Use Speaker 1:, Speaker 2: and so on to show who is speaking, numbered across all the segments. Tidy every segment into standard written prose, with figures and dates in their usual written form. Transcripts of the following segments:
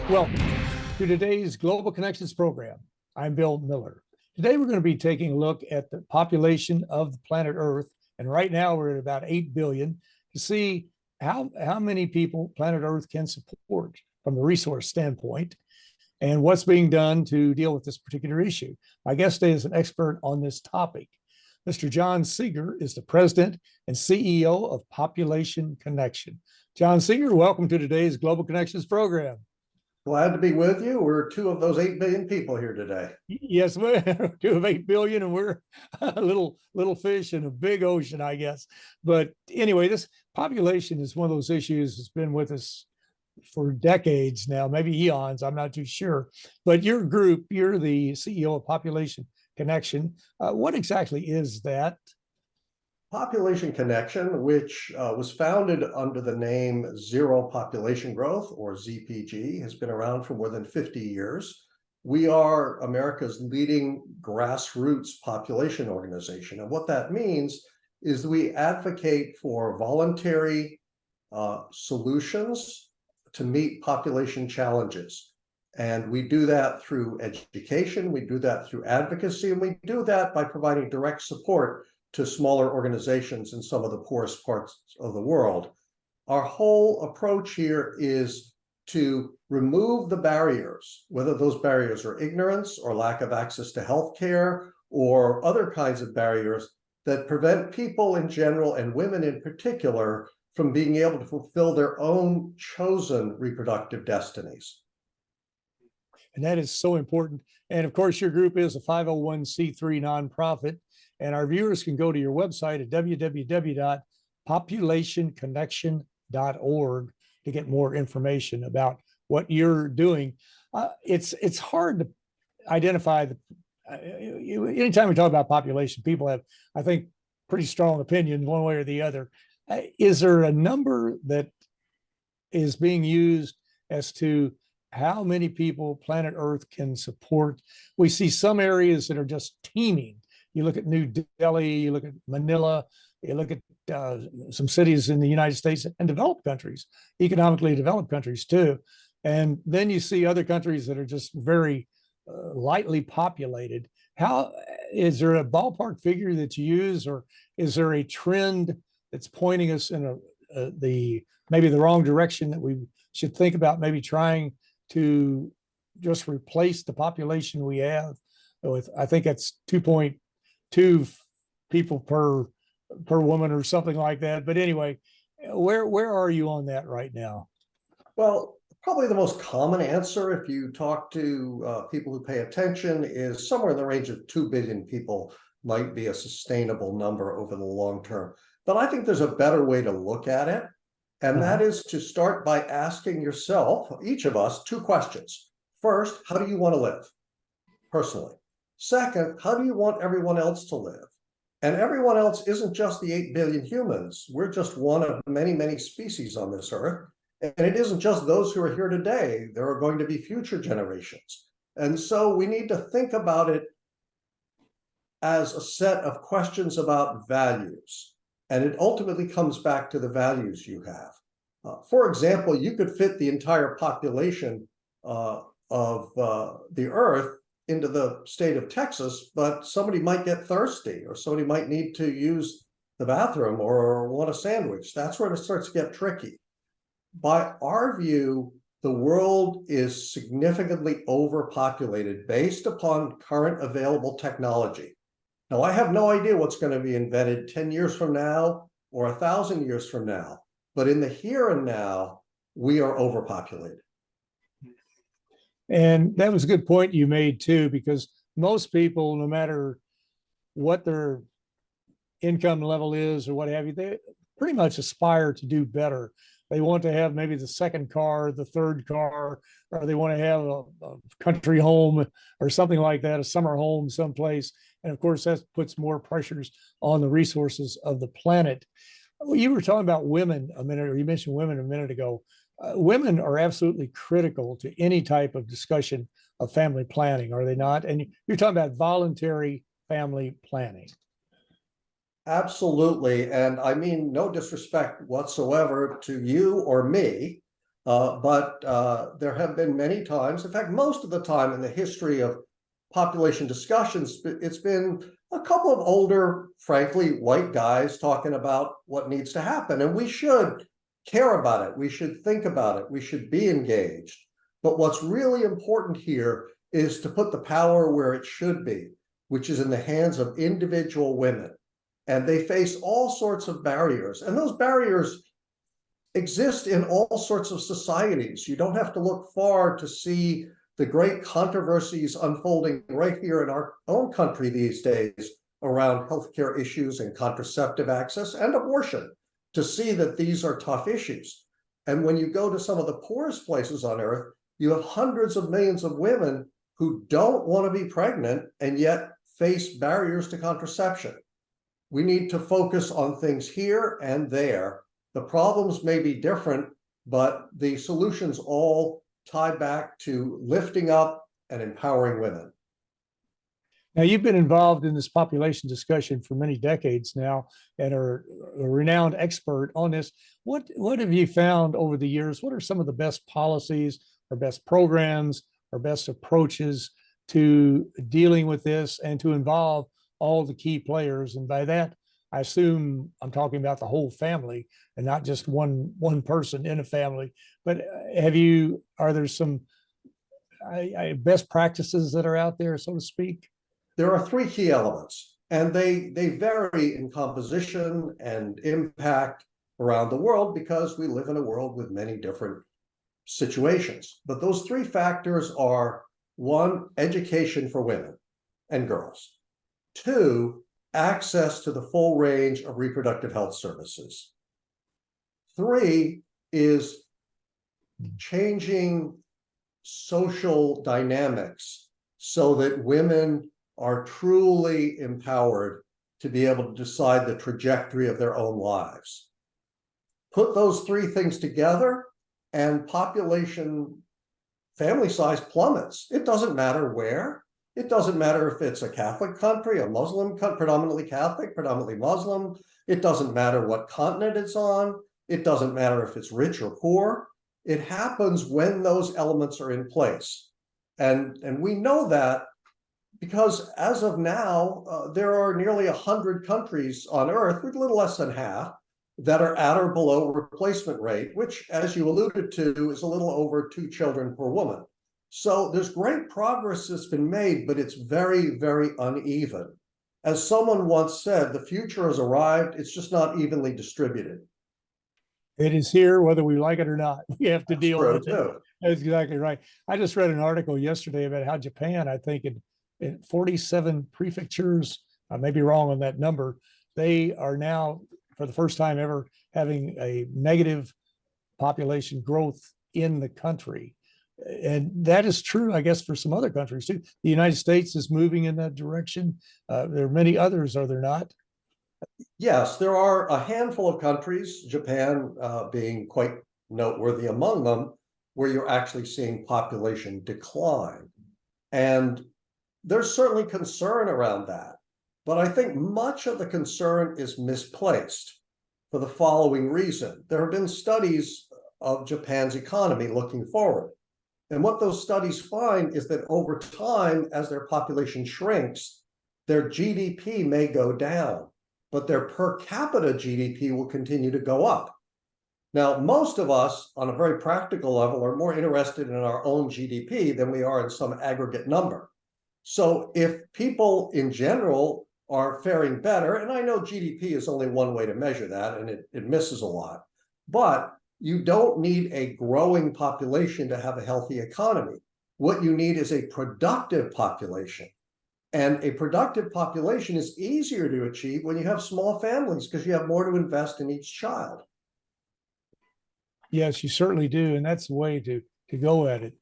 Speaker 1: Welcome to today's Global Connections program. I'm Bill Miller. Today we're going to be taking a look at the population of the planet Earth, and right now we're at about 8 billion, to see how many people planet Earth can support from the resource standpoint and what's being done to deal with this particular issue. My guest today is an expert on this topic. Mr. John Seager is the president and CEO of Population Connection. John Seager, welcome to today's Global Connections program.
Speaker 2: Glad to be with you. We're two of those 8 billion people here today.
Speaker 1: Yes, we're two of 8 billion, and we're a little fish in a big ocean, I guess. But anyway, this population is one of those issues that's been with us for decades now, maybe eons, I'm not too sure. But your group, you're the CEO of Population Connection. What exactly is that?
Speaker 2: Population Connection, which was founded under the name Zero Population Growth, or ZPG, has been around for more than 50 years. We are America's leading grassroots population organization. And what that means is we advocate for voluntary solutions to meet population challenges. And we do that through education, we do that through advocacy, and we do that by providing direct support to smaller organizations in some of the poorest parts of the world. Our whole approach here is to remove the barriers, whether those barriers are ignorance or lack of access to healthcare or other kinds of barriers that prevent people in general and women in particular from being able to fulfill their own chosen reproductive destinies.
Speaker 1: And that is so important. And of course, your group is a 501c3 nonprofit. And our viewers can go to your website at www.populationconnection.org to get more information about what you're doing. It's hard to identify anytime we talk about population, people have, I think, pretty strong opinions one way or the other. Is there a number that is being used as to how many people planet Earth can support? We see some areas that are just teeming. You look at New Delhi, you look at Manila, you look at some cities in the United States and developed countries, economically developed countries too. And then you see other countries that are just very lightly populated. How is there a ballpark figure that you use, or is there a trend that's pointing us in maybe the wrong direction that we should think about maybe trying to just replace the population we have with? I think that's 2.2 people per woman or something like that. But anyway, where are you on that right now?
Speaker 2: Well, probably the most common answer, if you talk to people who pay attention, is somewhere in the range of 2 billion people might be a sustainable number over the long term. But I think there's a better way to look at it. And that is to start by asking yourself, each of us, 2 questions. First, how do you want to live personally? Second, how do you want everyone else to live? And everyone else isn't just the 8 billion humans. We're just one of many, many species on this earth. And it isn't just those who are here today. There are going to be future generations. And so we need to think about it as a set of questions about values. And it ultimately comes back to the values you have. For example, you could fit the entire population of the Earth into the state of Texas, but somebody might get thirsty, or somebody might need to use the bathroom or want a sandwich. That's where it starts to get tricky. By our view, the world is significantly overpopulated based upon current available technology. Now, I have no idea what's going to be invented 10 years from now or 1,000 years from now, but in the here and now, we are overpopulated.
Speaker 1: And that was a good point you made too, because most people, no matter what their income level is or what have you, they pretty much aspire to do better. They want to have maybe the second car, the third car, or they want to have a country home or something like that, a summer home someplace. And of course, that puts more pressures on the resources of the planet. You were talking about women a minute, or you mentioned women a minute ago. Women are absolutely critical to any type of discussion of family planning, are they not? And you're talking about voluntary family planning.
Speaker 2: Absolutely. And I mean no disrespect whatsoever to you or me, But there have been many times, in fact, most of the time in the history of population discussions, it's been a couple of older, frankly, white guys talking about what needs to happen. And we should care about it. We should think about it. We should be engaged. But what's really important here is to put the power where it should be, which is in the hands of individual women. And they face all sorts of barriers. And those barriers exist in all sorts of societies. You don't have to look far to see the great controversies unfolding right here in our own country these days around healthcare issues and contraceptive access and abortion to see that these are tough issues. And when you go to some of the poorest places on earth, you have hundreds of millions of women who don't want to be pregnant and yet face barriers to contraception. We need to focus on things here and there. The problems may be different, but the solutions all tie back to lifting up and empowering women.
Speaker 1: Now, you've been involved in this population discussion for many decades now and are a renowned expert on this. What have you found over the years? What are some of the best policies or best programs or best approaches to dealing with this and to involve all the key players? And by that, I assume I'm talking about the whole family and not just one person in a family. But are there some best practices that are out there, so to speak?
Speaker 2: There are three key elements, and they vary in composition and impact around the world because we live in a world with many different situations. But those three factors are: one, education for women and girls; two, access to the full range of reproductive health services; three is changing social dynamics so that women are truly empowered to be able to decide the trajectory of their own lives. Put those three things together and population family size plummets. It doesn't matter where. It doesn't matter if it's a Catholic country, a Muslim country, predominantly Catholic, predominantly Muslim. It doesn't matter what continent it's on. It doesn't matter if it's rich or poor. It happens when those elements are in place. And we know that because as of now, there are nearly 100 countries on Earth, with a little less than half, that are at or below replacement rate, which, as you alluded to, is a little over 2 children per woman. So there's great progress that's been made, but it's very, very uneven. As someone once said, the future has arrived, it's just not evenly distributed.
Speaker 1: It is here, whether we like it or not. We have to deal with it. That's exactly right. I just read an article yesterday about how Japan, I think in 47 prefectures, I may be wrong on that number, they are now, for the first time ever, having a negative population growth in the country. And that is true, I guess, for some other countries too. The United States is moving in that direction. There are many others, are there not?
Speaker 2: Yes, there are a handful of countries, Japan being quite noteworthy among them, where you're actually seeing population decline. And there's certainly concern around that. But I think much of the concern is misplaced for the following reason. There have been studies of Japan's economy looking forward. And what those studies find is that over time, as their population shrinks, their GDP may go down, but their per capita GDP will continue to go up. Now, most of us, on a very practical level, are more interested in our own GDP than we are in some aggregate number. So if people in general are faring better, and I know GDP is only one way to measure that, and it misses a lot, but you don't need a growing population to have a healthy economy. What you need is a productive population. And a productive population is easier to achieve when you have small families because you have more to invest in each child.
Speaker 1: Yes, you certainly do. And that's the way to go at it.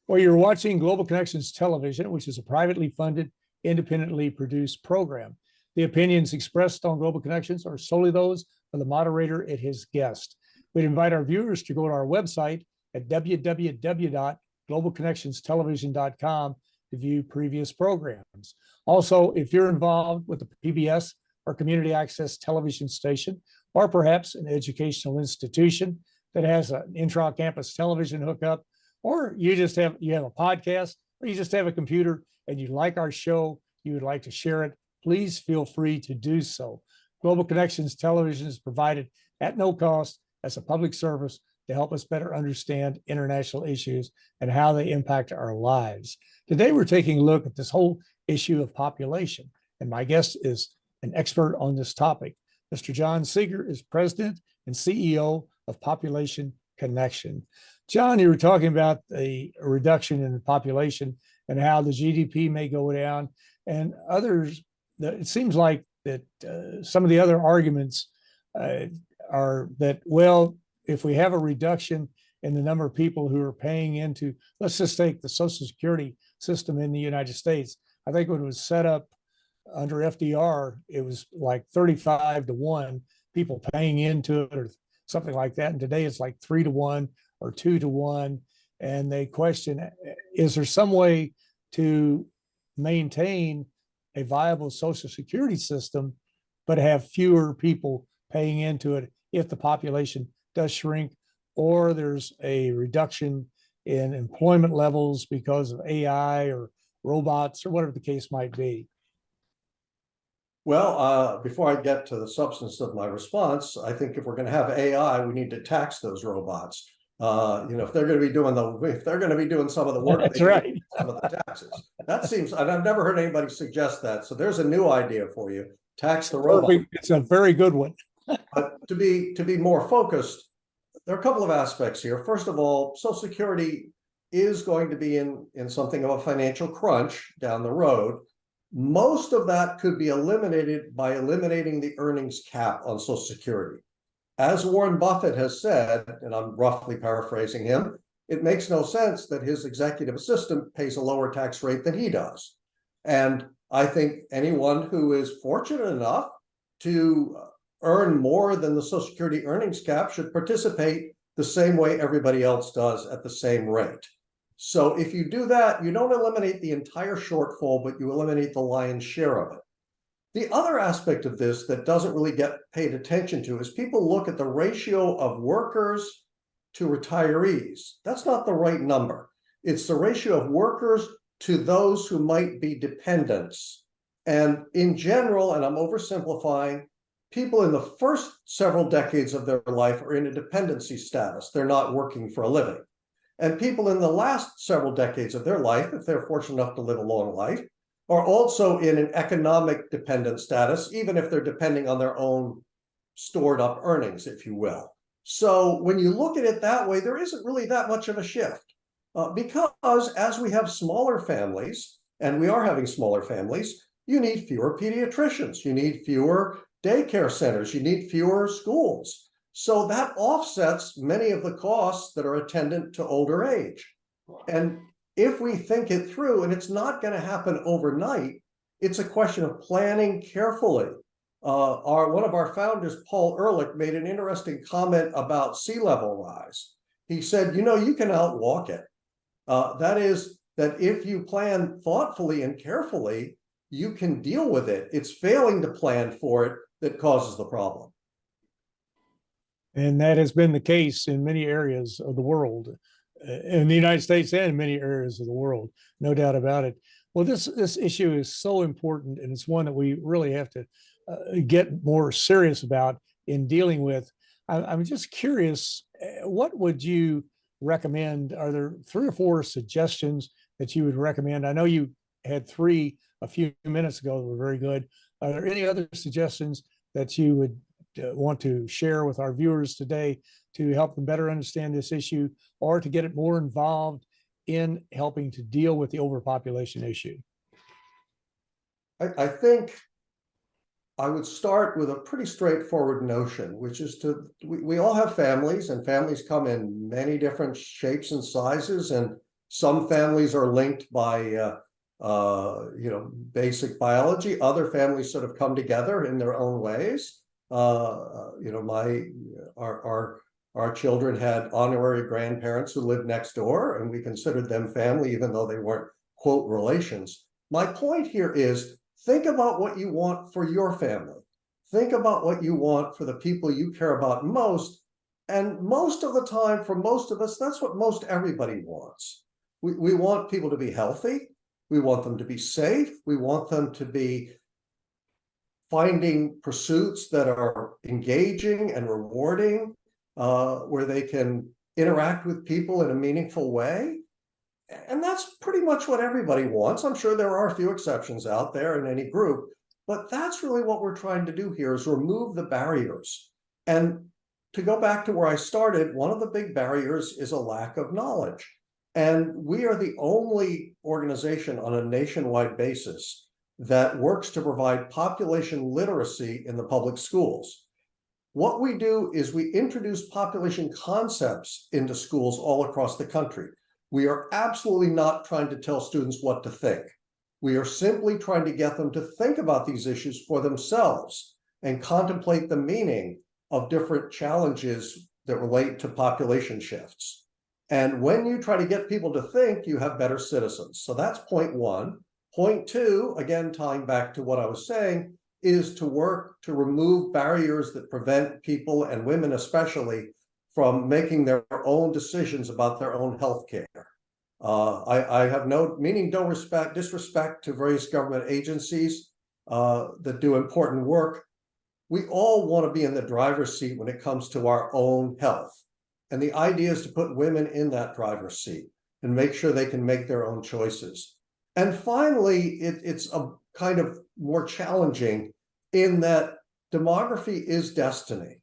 Speaker 1: Well, you're watching Global Connections Television, which is a privately funded, independently produced program. The opinions expressed on Global Connections are solely those of the moderator and his guest. We'd invite our viewers to go to our website at www.globalconnectionstelevision.com to view previous programs. Also, if you're involved with the PBS or community access television station, or perhaps an educational institution, that has an intra-campus television hookup, or you have a podcast, or you just have a computer and you like our show, you would like to share it, please feel free to do so. Global Connections Television is provided at no cost as a public service to help us better understand international issues and how they impact our lives. Today, we're taking a look at this whole issue of population, and my guest is an expert on this topic. Mr. John Seager is president and CEO of Population Connection. John, you were talking about the reduction in the population and how the GDP may go down, and others. It seems like that some of the other arguments are that, well, if we have a reduction in the number of people who are paying into, let's just take the Social Security system in the United States. I think when it was set up under FDR, it was like 35-1 people paying into it or something like that. And today it's like 3-1 or 2-1. And they question, is there some way to maintain a viable Social Security system, but have fewer people paying into it if the population does shrink, or there's a reduction in employment levels because of AI or robots or whatever the case might be?
Speaker 2: Well, before I get to the substance of my response, I think if we're going to have AI, we need to tax those robots. If they're going to be doing some of the work,
Speaker 1: That's right.
Speaker 2: some of the taxes. That seems, and I've never heard anybody suggest that. So there's a new idea for you: tax the robot.
Speaker 1: It's a very good one.
Speaker 2: But to be more focused, there are a couple of aspects here. First of all, Social Security is going to be in something of a financial crunch down the road. Most of that could be eliminated by eliminating the earnings cap on Social Security. As Warren Buffett has said, and I'm roughly paraphrasing him, it makes no sense that his executive assistant pays a lower tax rate than he does. And I think anyone who is fortunate enough to earn more than the Social Security earnings cap should participate the same way everybody else does at the same rate. So if you do that, you don't eliminate the entire shortfall, but you eliminate the lion's share of it. The other aspect of this that doesn't really get paid attention to is people look at the ratio of workers to retirees. That's not the right number. It's the ratio of workers to those who might be dependents. And in general, and I'm oversimplifying, people in the first several decades of their life are in a dependency status. They're not working for a living. And people in the last several decades of their life, if they're fortunate enough to live a long life, are also in an economic dependent status, even if they're depending on their own stored up earnings, if you will. So when you look at it that way, there isn't really that much of a shift because as we have smaller families, and we are having smaller families, you need fewer pediatricians, you need fewer daycare centers, you need fewer schools. So that offsets many of the costs that are attendant to older age. And if we think it through, and it's not going to happen overnight, it's a question of planning carefully. One of our founders, Paul Ehrlich, made an interesting comment about sea level rise. He said, you can outwalk it. That is, that if you plan thoughtfully and carefully, you can deal with it. It's failing to plan for it that causes the problem.
Speaker 1: And that has been the case in many areas of the world, in the United States and in many areas of the world, no doubt about it. Well, this issue is so important, and it's one that we really have to get more serious about in dealing with. I'm just curious, what would you recommend? Are there 3 or 4 suggestions that you would recommend? I know you had 3 a few minutes ago that were very good. Are there any other suggestions that you would want to share with our viewers today to help them better understand this issue, or to get it more involved in helping to deal with the overpopulation issue?
Speaker 2: I think I would start with a pretty straightforward notion, which is we all have families, and families come in many different shapes and sizes, and some families are linked by basic biology. Other families sort of come together in their own ways. Our children had honorary grandparents who lived next door, and we considered them family, even though they weren't, quote, relations. My point here is, think about what you want for your family. Think about what you want for the people you care about most, And most of the time, for most of us, that's what most everybody wants. We want people to be healthy. We want them to be safe. We want them to be finding pursuits that are engaging and rewarding, where they can interact with people in a meaningful way. And that's pretty much what everybody wants. I'm sure there are a few exceptions out there in any group, but that's really what we're trying to do here, is remove the barriers. And to go back to where I started, one of the big barriers is a lack of knowledge. And we are the only organization on a nationwide basis that works to provide population literacy in the public schools. What we do is we introduce population concepts into schools all across the country. We are absolutely not trying to tell students what to think. We are simply trying to get them to think about these issues for themselves and contemplate the meaning of different challenges that relate to population shifts. And when you try to get people to think, you have better citizens. So that's point one. Point two, again, tying back to what I was saying, is to work to remove barriers that prevent people, and women especially, from making their own decisions about their own health care. I have no disrespect to various government agencies that do important work. We all want to be in the driver's seat when it comes to our own health. And the idea is to put women in that driver's seat and make sure they can make their own choices. And finally, it's a kind of more challenging in that demography is destiny.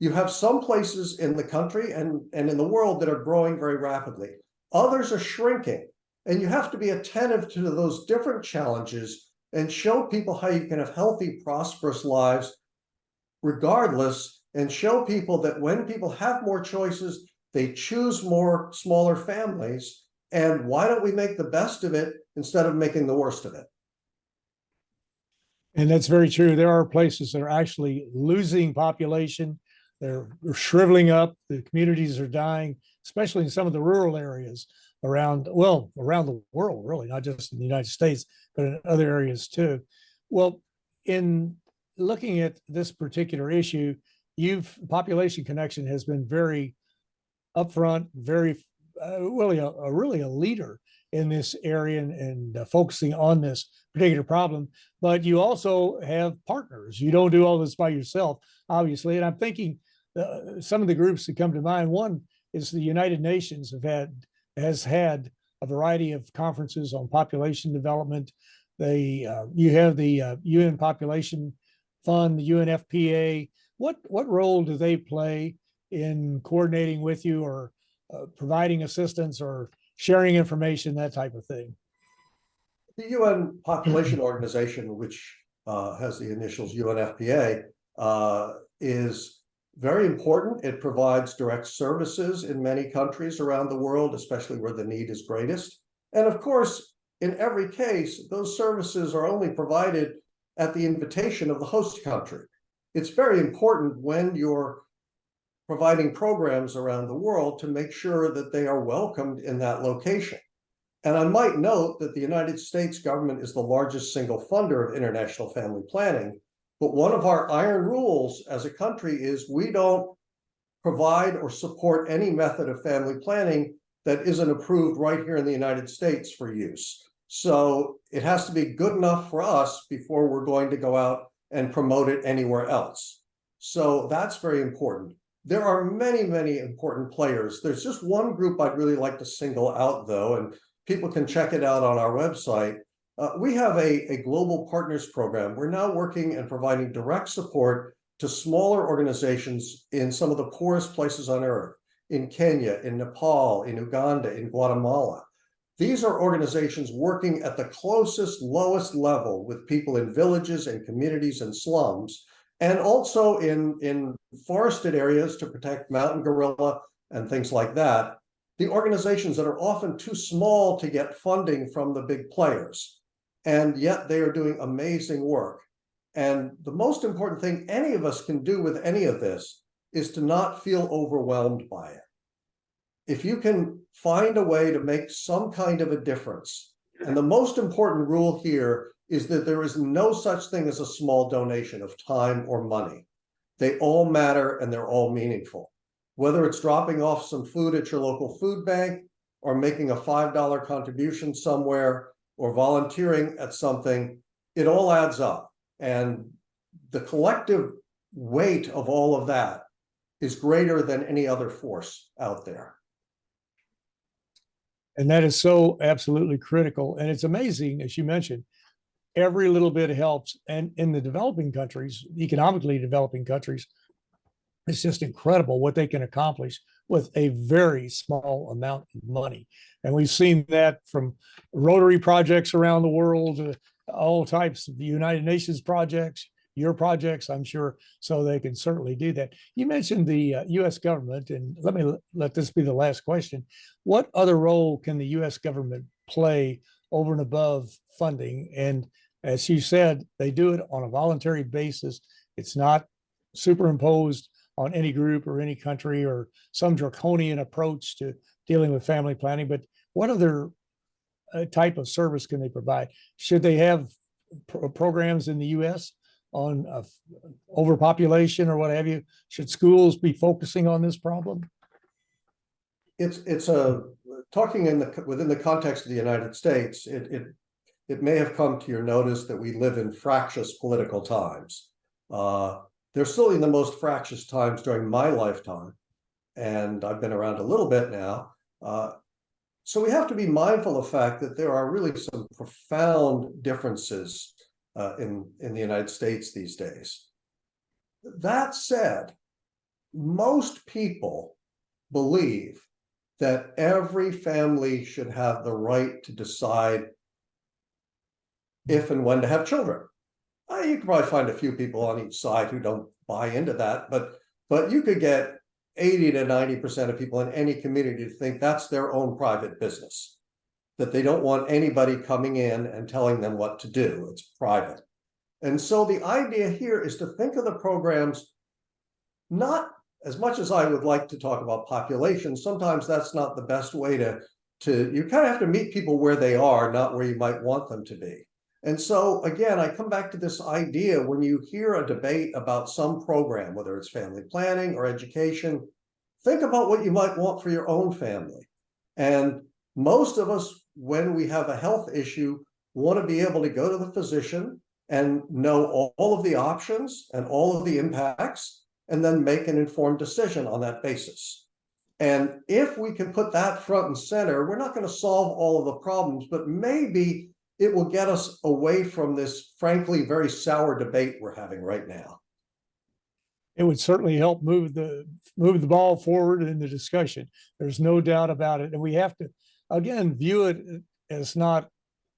Speaker 2: You have some places in the country and in the world that are growing very rapidly. Others are shrinking. And you have to be attentive to those different challenges and show people how you can have healthy, prosperous lives regardless, and show people that when people have more choices, they choose more smaller families. And why don't we make the best of it instead of making the worst of it?
Speaker 1: And that's very true. There are places that are actually losing population. They're shriveling up. The communities are dying, especially in some of the rural areas around the world, really, not just in the United States, but in other areas too. Well, in looking at this particular issue, Population Connection has been very upfront, very really a leader in this area and focusing on this particular problem. But you also have partners. You don't do all this by yourself, obviously. And I'm thinking some of the groups that come to mind. One is the United Nations has had a variety of conferences on population development. You have the UN Population Fund, the UNFPA. What role do they play in coordinating with you, or providing assistance, or sharing information, that type of thing?
Speaker 2: The UN Population Organization, which has the initials UNFPA, is very important. It provides direct services in many countries around the world, especially where the need is greatest. And of course, in every case, those services are only provided at the invitation of the host country. It's very important when you're providing programs around the world to make sure that they are welcomed in that location. And I might note that the United States government is the largest single funder of international family planning. But one of our iron rules as a country is we don't provide or support any method of family planning that isn't approved right here in the United States for use. So it has to be good enough for us before we're going to go out and promote it anywhere else. So that's very important. There are many, many important players. There's just one group I'd really like to single out, though, and people can check it out on our website. We have a global partners program. We're now working and providing direct support to smaller organizations in some of the poorest places on earth, in Kenya, in Nepal, in Uganda, in Guatemala. These are organizations working at the closest, lowest level with people in villages and communities and slums, and also in forested areas to protect mountain gorilla and things like that. The organizations that are often too small to get funding from the big players, and yet they are doing amazing work. And the most important thing any of us can do with any of this is to not feel overwhelmed by it. If you can find a way to make some kind of a difference, and the most important rule here is that there is no such thing as a small donation of time or money. They all matter and they're all meaningful. whether it's dropping off some food at your local food bank or making a $5 contribution somewhere or volunteering at something, it all adds up. And the collective weight of all of that is greater than any other force out there.
Speaker 1: And that is so absolutely critical. And it's amazing, as you mentioned, every little bit helps. And in the developing countries, economically developing countries, it's just incredible what they can accomplish with a very small amount of money. And we've seen that from Rotary projects around the world, all types of the United Nations projects, your projects, I'm sure, so they can certainly do that. You mentioned the US government, and let this be the last question. What other role can the US government play over and above funding? And as you said, they do it on a voluntary basis. It's not superimposed on any group or any country or some draconian approach to dealing with family planning. But what other type of service can they provide? Should they have programs in the US on overpopulation or what have you? Should schools be focusing on this problem?
Speaker 2: It's a talking within the context of the United States, it may have come to your notice that we live in fractious political times. They're certainly the most fractious times during my lifetime, and I've been around a little bit now. So we have to be mindful of the fact that there are really some profound differences in the United States these days. That said, most people believe that every family should have the right to decide if and when to have children. You can probably find a few people on each side who don't buy into that, but you could get 80 to 90% of people in any community to think that's their own private business, that they don't want anybody coming in and telling them what to do. It's private. And so the idea here is to think of the programs, not as much as I would like to talk about population, sometimes that's not the best way to you kind of have to meet people where they are, not where you might want them to be. And so again, I come back to this idea, when you hear a debate about some program, whether it's family planning or education, think about what you might want for your own family. And most of us, when we have a health issue, want to be able to go to the physician and know all of the options and all of the impacts, and then make an informed decision on that basis. And if we can put that front and center, we're not going to solve all of the problems, but maybe it will get us away from this, frankly, very sour debate we're having right now.
Speaker 1: It would certainly help move the ball forward in the discussion. There's no doubt about it. And we have to, again, view it as not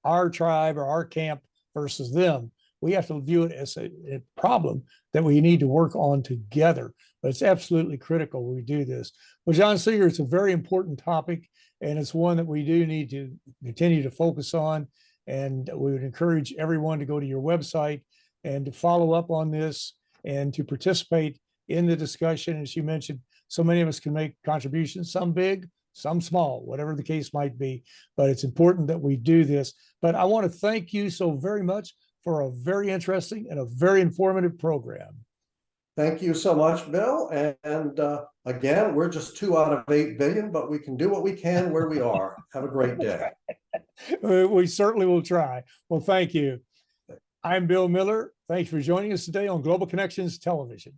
Speaker 1: our tribe or our camp versus them. We have to view it as a problem that we need to work on together. But it's absolutely critical we do this. Well, John Seager, it's a very important topic, and it's one that we do need to continue to focus on. And we would encourage everyone to go to your website and to follow up on this and to participate in the discussion. As you mentioned, so many of us can make contributions, some big, some small, whatever the case might be. But it's important that we do this. But I want to thank you so very much for a very interesting and a very informative program.
Speaker 2: Thank you so much, Bill. And again, we're just 2 out of 8 billion, but we can do what we can where we are. Have a great day.
Speaker 1: We certainly will try. Well, thank you. I'm Bill Miller. Thanks for joining us today on Global Connections Television.